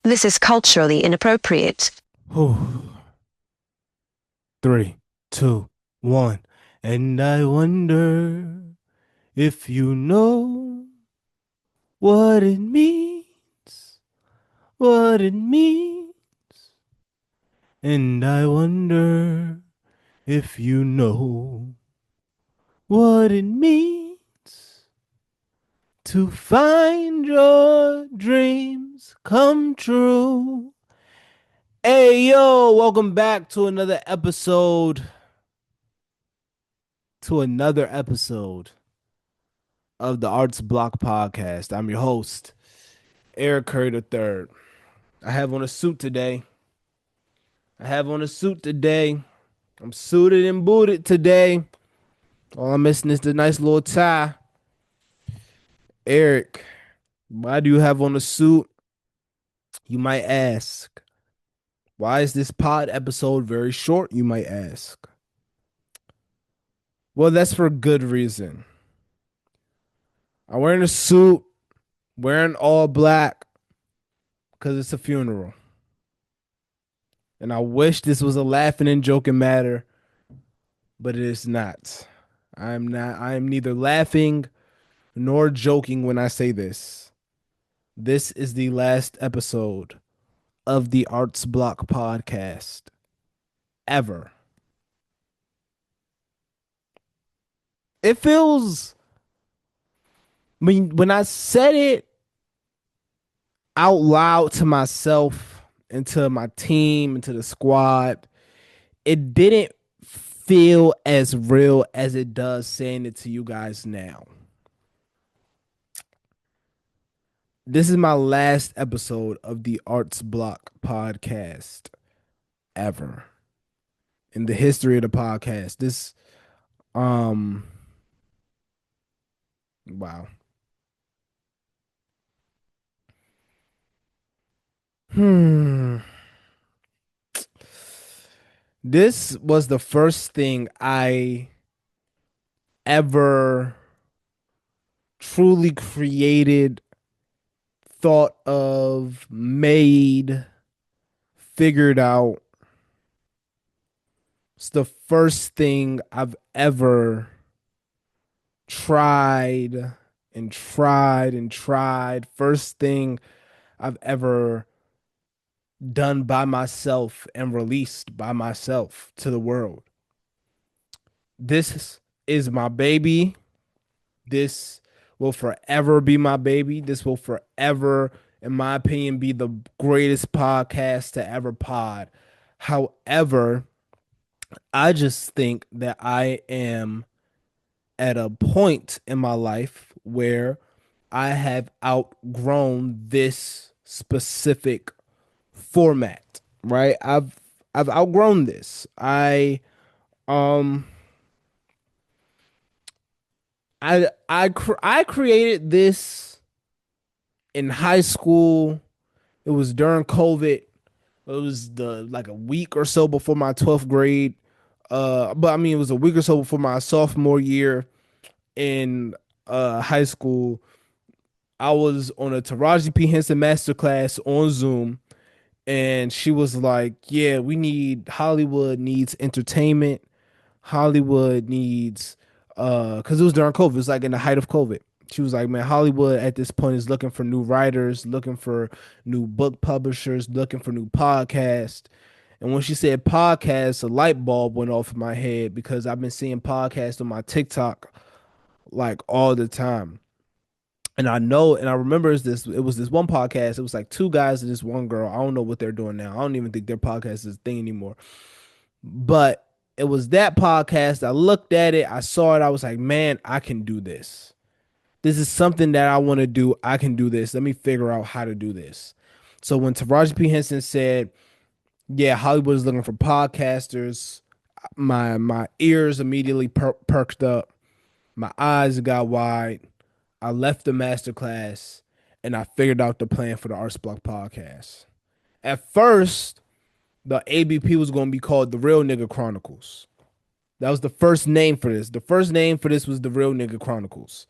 This is culturally inappropriate. Whew. 3, 2, 1. And I wonder if you know what it means, what it means. And I wonder if you know what it means to find your dreams come true. Hey, yo, welcome back to another episode of the Arts Block Podcast. I'm your host, Eric Curry III. I have on a suit today. I have on a suit today. I'm suited and booted today. All I'm missing is the nice little tie. Eric, why do you have on a suit? You might ask. Why is this pod episode very short? You might ask. Well, that's for good reason. I'm wearing a suit, wearing all black, because it's a funeral. And I wish this was a laughing and joking matter, but it is not. I'm not. I am neither laughing nor joking when I say this. This is the last episode of the Arts Block podcast ever. It feels, when I said it out loud to myself and to my team and to the squad, it didn't feel as real as it does saying it to you guys now. This is my last episode of the Arts Block podcast ever in the history of the podcast. Um, wow. Hmm. This was the first thing I ever truly created, thought of, made, figured out. It's the first thing I've ever tried and tried and tried. First thing I've ever done by myself and released by myself to the world. This is my baby. This will forever be my baby. This will forever, in my opinion, be the greatest podcast to ever pod. However, I just think that I am at a point in my life where I have outgrown this specific format, right? I've outgrown this. Um I created this in high school. It was during COVID. It was the like a week or so before my 12th grade. But I mean it was a week or so before my sophomore year in high school. I was on a Taraji P. Henson masterclass on Zoom, and she was like, "Yeah, Hollywood needs entertainment. Hollywood needs because it was during COVID. It was like in the height of COVID. She was like, man, Hollywood at this point is looking for new writers, looking for new book publishers, looking for new podcasts." And when she said podcast, a light bulb went off in my head because I've been seeing podcasts on my TikTok like all the time. And I know, and I remember it was this one podcast. It was like two guys and this one girl. I don't know what they're doing now. I don't even think their podcast is a thing anymore. But it was that podcast. I looked at it, I saw it, I was like, man, I can do this. This is something that I want to do. I can do this. Let me figure out how to do this. So when Taraji P. Henson said, yeah, Hollywood is looking for podcasters, my ears immediately perked up. My eyes got wide. I left the masterclass and I figured out the plan for the Arts Block podcast. At first, the ABP was going to be called the Real Nigga Chronicles. That was the first name for this. The first name for this was the Real Nigga Chronicles.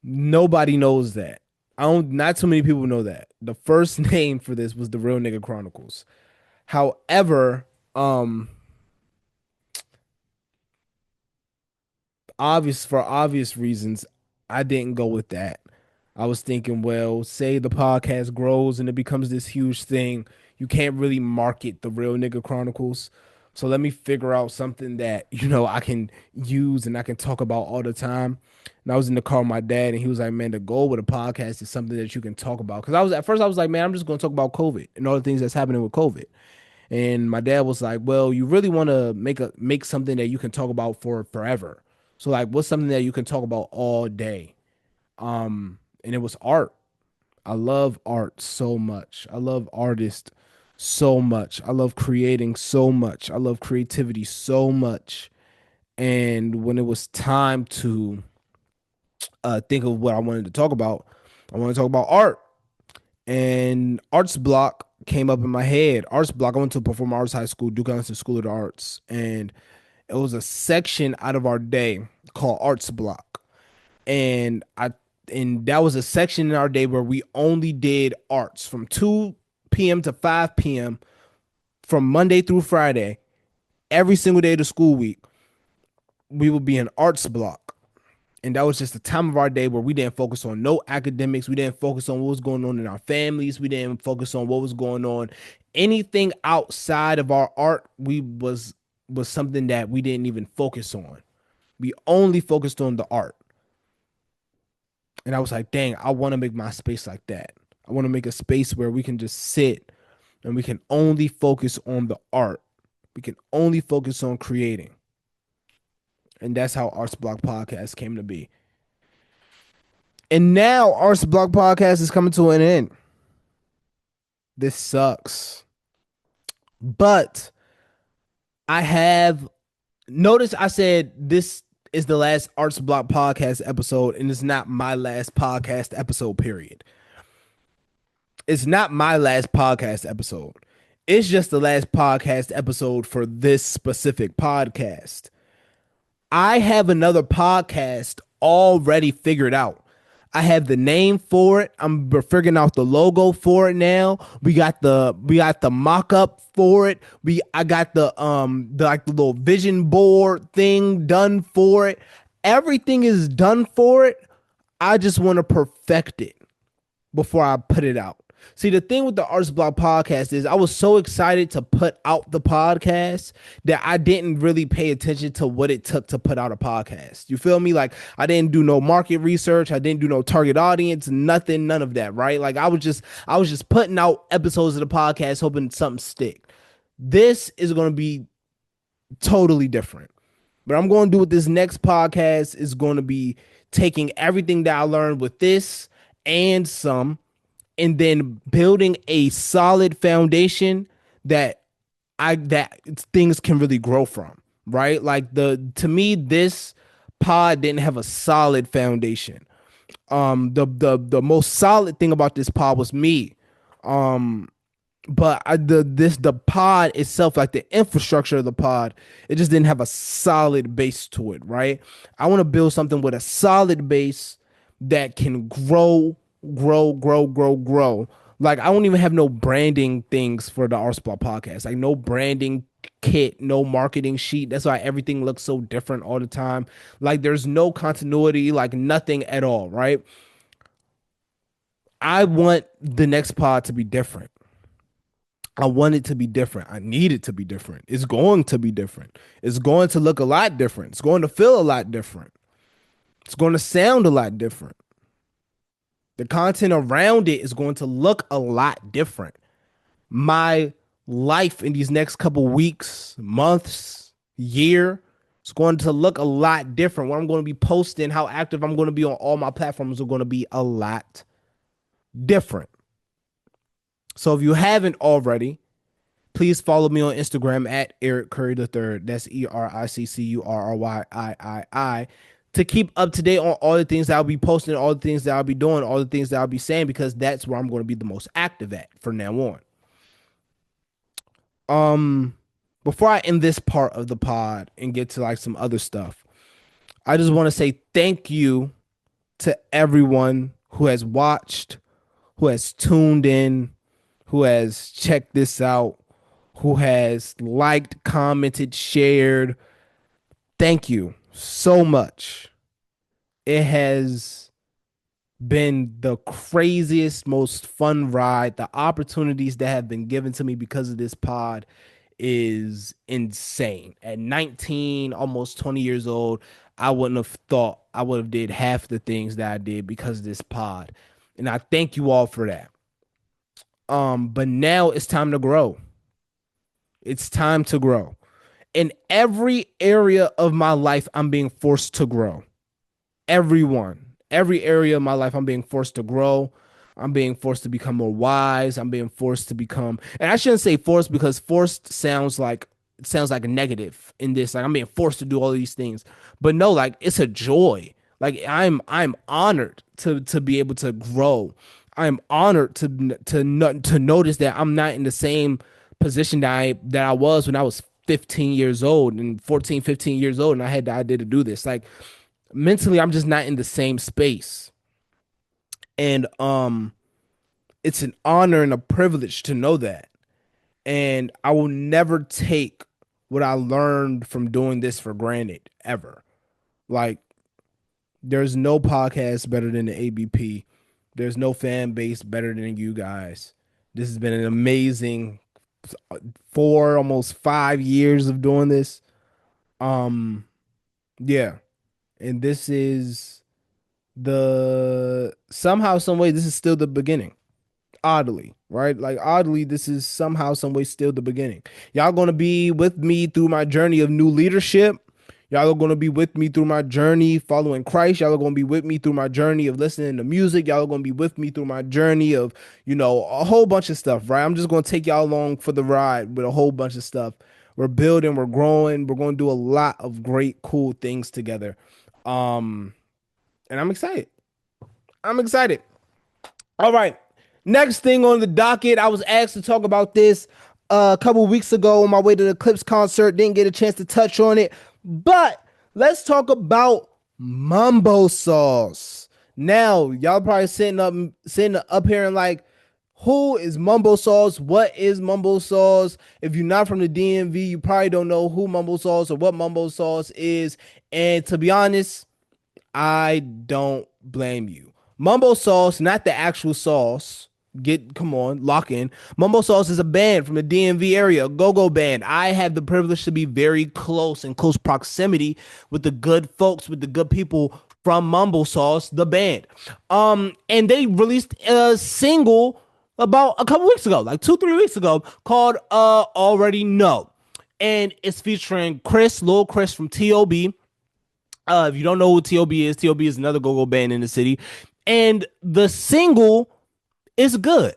Nobody knows that. I don't. Not too many people know that. The first name for this was the Real Nigga Chronicles. However, um, obvious reasons, I didn't go with that. I was thinking, well, say the podcast grows and it becomes this huge thing, you can't really market the Real Nigga Chronicles. So let me figure out something that, I can use and I can talk about all the time. And I was in the car with my dad and he was like, man, the goal with a podcast is something that you can talk about. Cause at first I was like, man, I'm just gonna talk about COVID and all the things that's happening with COVID. And my dad was like, "Well, you really want to make something that you can talk about for forever. So like, what's something that you can talk about all day?" And it was art. I love art so much. I love artists so much. I love creating so much. I love creativity so much. And when it was time to think of what I wanted to talk about, I wanted to talk about art. And arts block came up in my head. Arts block. I went to Performing Arts High School, Duke Ellington School of the Arts, and it was a section out of our day called Arts Block, and that was a section in our day where we only did arts from 2 p.m. to 5 p.m. from Monday through Friday, every single day of the school week. We would be in arts block. And that was just the time of our day where we didn't focus on no academics. We didn't focus on what was going on in our families. We didn't focus on what was going on. Anything outside of our art, we was something that we didn't even focus on. We only focused on the art. And I was like, dang, I want to make my space like that. I want to make a space where we can just sit and we can only focus on the art. We can only focus on creating. And that's how Arts Block Podcast came to be. And now Arts Block Podcast is coming to an end. This sucks. But I have noticed I said this is the last Arts Block Podcast episode, and it's not my last podcast episode, period. It's not my last podcast episode. It's just the last podcast episode for this specific podcast. I have another podcast already figured out. I have the name for it. We're figuring out the logo for it now. We got the mock up for it. I got the little vision board thing done for it. Everything is done for it. I just want to perfect it before I put it out. See, the thing with the Arts Block podcast is I was so excited to put out the podcast that I didn't really pay attention to what it took to put out a podcast. You feel me? Like I didn't do no market research. I didn't do no target audience, nothing, none of that, right? Like I was just putting out episodes of the podcast hoping something stick. This is going to be totally different. What I'm going to do with this next podcast is going to be taking everything that I learned with this and some, and then building a solid foundation that things can really grow from, right? Like to me, this pod didn't have a solid foundation. The most solid thing about this pod was me. But the pod itself, like the infrastructure of the pod, it just didn't have a solid base to it, right? I want to build something with a solid base that can grow, grow. Like I don't even have no branding things for the Arts Block podcast. Like no branding kit, no marketing sheet. That's why everything looks so different all the time. Like there's no continuity, like nothing at all, right? I want the next pod to be different. I want it to be different. I need it to be different. It's going to be different. It's going to look a lot different. It's going to feel a lot different. It's going to sound a lot different. The content around it is going to look a lot different. My life in these next couple weeks, months, year, it's going to look a lot different. What I'm going to be posting, how active I'm going to be on all my platforms are going to be a lot different. So if you haven't already, please follow me on Instagram at Eric Curry III. That's ERICCURRYIII to keep up to date on all the things that I'll be posting, all the things that I'll be doing, all the things that I'll be saying, because that's where I'm going to be the most active at from now on. Before I end this part of the pod and get to like some other stuff, I just want to say thank you to everyone who has watched, who has tuned in, who has checked this out, who has liked, commented, shared. Thank you so much. It has been the craziest, most fun ride. The opportunities that have been given to me because of this pod is insane. At 19, almost 20 years old, I wouldn't have thought I would have did half the things that I did because of this pod. And I thank you all for that. But now it's time to grow. It's time to grow. In every area of my life, I'm being forced to grow. Every area of my life, I'm being forced to grow. I'm being forced to become more wise. I'm being forced to become, and I shouldn't say forced because forced sounds like a negative in this. Like I'm being forced to do all these things, but no, like it's a joy. Like I'm honored to be able to grow. I'm honored to notice that I'm not in the same position that I was when I was 15 years old and 14, 15 years old, and I had the idea to do this. Like mentally, I'm just not in the same space. And it's an honor and a privilege to know that. And I will never take what I learned from doing this for granted ever. Like there's no podcast better than the ABP. There's no fan base better than you guys. This has been an amazing 4 almost 5 years of doing this. Um yeah, and this is the somehow some way this is still the beginning, oddly, right? Like oddly, this is somehow some way still the beginning. Y'all gonna be with me through my journey of new leadership. Y'all are gonna be with me through my journey following Christ. Y'all are gonna be with me through my journey of listening to music. Y'all are gonna be with me through my journey of, a whole bunch of stuff, right? I'm just gonna take y'all along for the ride with a whole bunch of stuff. We're building, we're growing, we're gonna do a lot of great, cool things together. Um, and I'm excited. I'm excited. All right. Next thing on the docket, I was asked to talk about this a couple weeks ago on my way to the Clips concert. Didn't get a chance to touch on it, but let's talk about Mumbo Sauce. Now, y'all probably sitting up here and like, who is Mumbo Sauce? What is Mumbo Sauce? If you're not from the DMV, you probably don't know who Mumbo Sauce or what Mumbo Sauce is. And to be honest, I don't blame you. Mumbo Sauce, not the actual sauce. Come on, lock in. Mumbo Sauce is a band from the DMV area, a go-go band. I have the privilege to be very close in close proximity with the good folks, with the good people from Mumbo Sauce, the band. And they released a single about a couple weeks ago, like 2, 3 weeks ago, called Already Know. And it's featuring Lil Chris from T.O.B. If you don't know who T.O.B. is another go-go band in the city. And the single is good.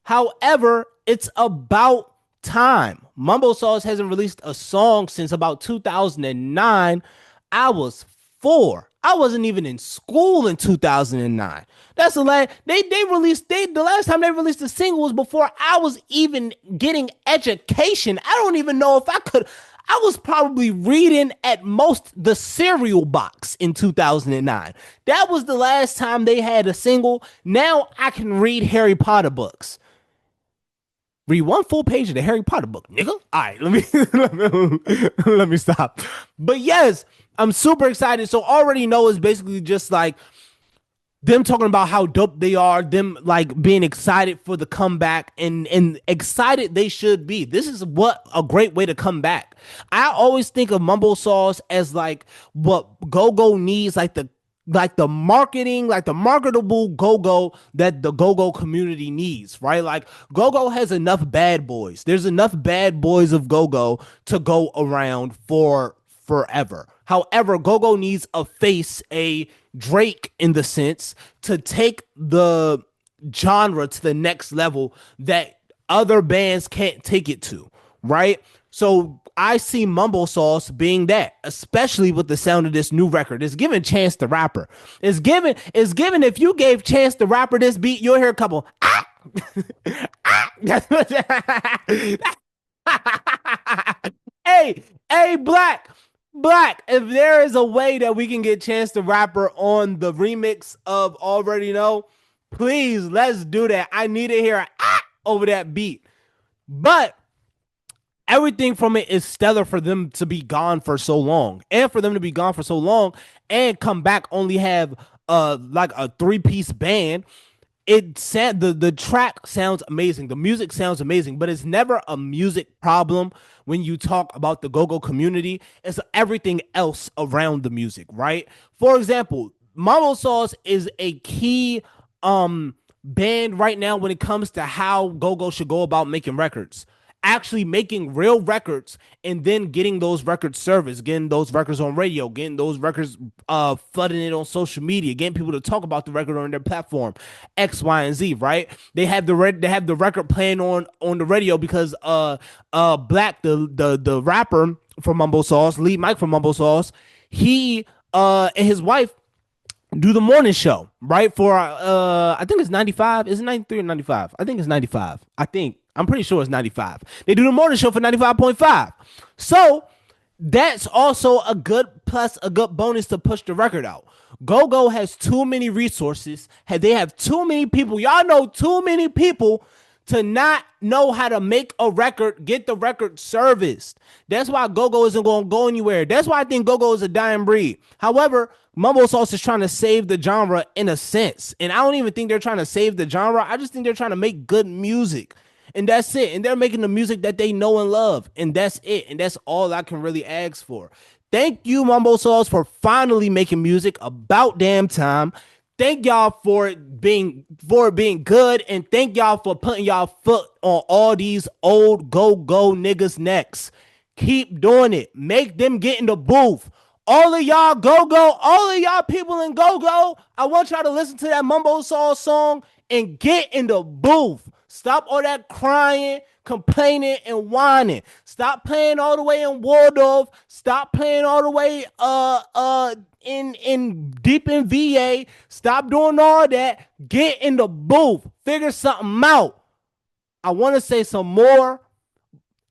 However, it's about time. Mumbo Sauce hasn't released a song since about 2009. I was 4. I wasn't even in school in 2009. That's the last the last time they released a single was before I was even getting education. I don't even know if I could. I was probably reading at most the cereal box in 2009. That was the last time they had a single. Now I can read Harry Potter books. Read one full page of the Harry Potter book, nigga. All right, let me stop. But yes, I'm super excited. So Already Know is basically just like them talking about how dope they are, them like being excited for the comeback and excited they should be. This is what a great way to come back. I always think of Mumbo Sauce as like what go-go needs, like the marketing, like the marketable go-go that the go-go community needs, right? Like go-go has enough bad boys. There's enough bad boys of go-go to go around for forever. However, go-go needs a face, a Drake in the sense, to take the genre to the next level that other bands can't take it to, right? So I see Mumbo Sauce being that, especially with the sound of this new record. It's giving Chance the Rapper. It's given if you gave Chance the Rapper this beat, you'll hear a couple hey, Black. Black, if there is a way that we can get Chance the Rapper on the remix of Already Know, please let's do that. I need to hear over that beat. But everything from it is stellar for them to be gone for so long. And for them to be gone for so long and come back only have like a three-piece band. The track sounds amazing. The music sounds amazing, but it's never a music problem when you talk about the go-go community. It's everything else around the music, right? For example, Mambo Sauce is a key band right now when it comes to how go-go should go about making records. Actually making real records and then getting those records serviced, getting those records on radio, getting those records flooding it on social media, getting people to talk about the record on their platform, X, Y, and Z, right? They have the record playing on the radio because Black, the rapper from Mumbo Sauce, lead Mike from Mumbo Sauce, he and his wife do the morning show, right? For I think it's 95. Is it 93 or 95? I think it's 95. I'm pretty sure it's 95. They do the morning show for 95.5. So that's also a good plus, a good bonus to push the record out. Go-Go has too many resources. They have too many people. Y'all know too many people to not know how to make a record, get the record serviced. That's why Go-Go isn't going to go anywhere. That's why I think Go-Go is a dying breed. However, Mumbo Sauce is trying to save the genre in a sense. And I don't even think they're trying to save the genre. I just think they're trying to make good music. And that's it. And they're making the music that they know and love. And that's it. And that's all I can really ask for. Thank you, Mumbo Sauce, for finally making music about damn time. Thank y'all for it being good. And thank y'all for putting y'all foot on all these old go-go niggas' necks. Keep doing it. Make them get in the booth. All of y'all go-go, all of y'all people in go-go, I want y'all to listen to that Mumbo Sauce song and get in the booth. Stop all that crying, complaining, and whining. Stop playing all the way in Waldorf. Stop playing all the way in deep in VA. Stop doing all that. Get in the booth. Figure something out. I want to say some more,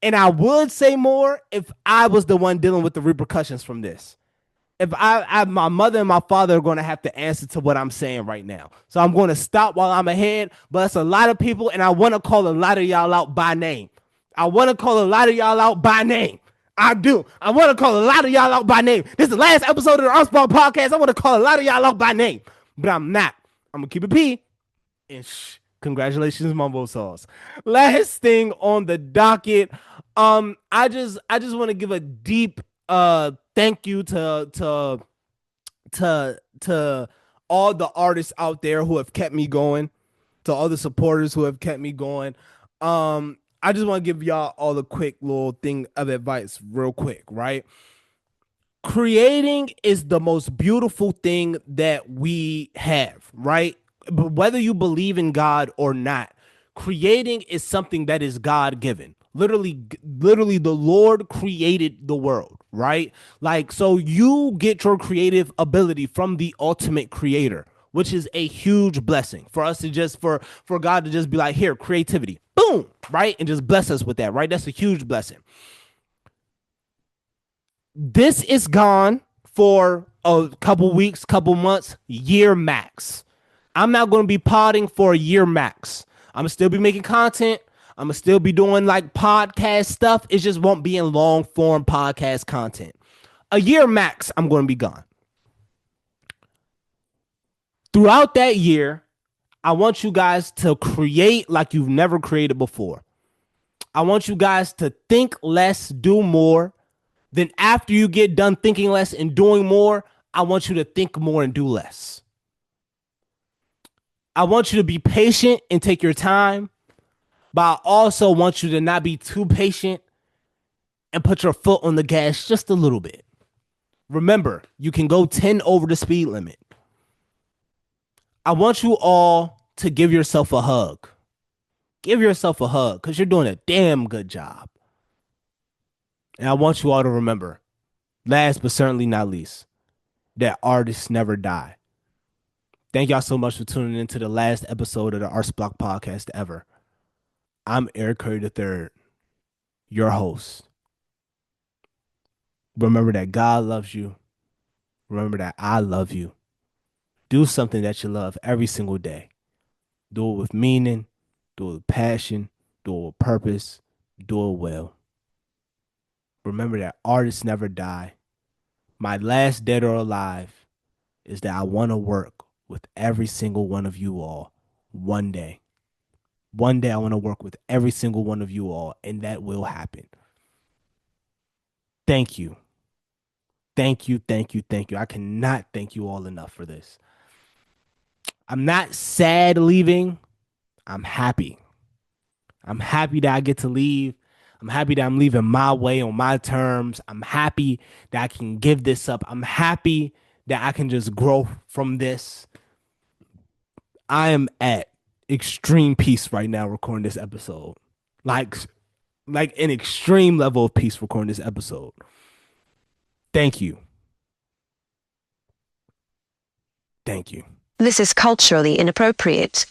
and I would say more if I was the one dealing with the repercussions from this. If my mother and my father are going to have to answer to what I'm saying right now. So I'm going to stop while I'm ahead, but it's a lot of people, and I want to call a lot of y'all out by name. I want to call a lot of y'all out by name. I do. I want to call a lot of y'all out by name. This is the last episode of the Unspoken Podcast. I want to call a lot of y'all out by name, but I'm not. I'm going to keep it P. And congratulations, Mumbo Sauce. Last thing on the docket. I just want to give a deep thank you to all the artists out there who have kept me going, to all the supporters who have kept me going. I just want to give y'all all a quick little thing of advice real quick, right? Creating is the most beautiful thing that we have, right? But whether you believe in God or not, creating is something that is God-given. Literally, the Lord created the world, right? Like, so you get your creative ability from the ultimate creator, which is a huge blessing for us to just, for God to just be like, here, creativity, boom, right? And just bless us with that, right? That's a huge blessing. This is gone for a couple weeks, couple months, year max. I'm not going to be podding for a year max. I'm going to still be making content. I'm going to still be doing like podcast stuff. It just won't be in long form podcast content. A year max, I'm going to be gone. Throughout that year, I want you guys to create like you've never created before. I want you guys to think less, do more. Then after you get done thinking less and doing more, I want you to think more and do less. I want you to be patient and take your time. But I also want you to not be too patient and put your foot on the gas just a little bit. Remember, you can go 10 over the speed limit. I want you all to give yourself a hug. Give yourself a hug because you're doing a damn good job. And I want you all to remember, last but certainly not least, that artists never die. Thank y'all so much for tuning into the last episode of the Arts Block Podcast ever. I'm Eric Curry III, your host. Remember that God loves you. Remember that I love you. Do something that you love every single day. Do it with meaning, do it with passion, do it with purpose, do it well. Remember that artists never die. My last dead or alive is that I want to work with every single one of you all one day. One day I want to work with every single one of you all, and that will happen. Thank you. Thank you, thank you, thank you. I cannot thank you all enough for this. I'm not sad leaving. I'm happy. I'm happy that I get to leave. I'm happy that I'm leaving my way on my terms. I'm happy that I can give this up. I'm happy that I can just grow from this. I am at extreme peace right now recording this episode. Like like an extreme level of peace recording this episode. Thank you. Thank you. This is culturally inappropriate.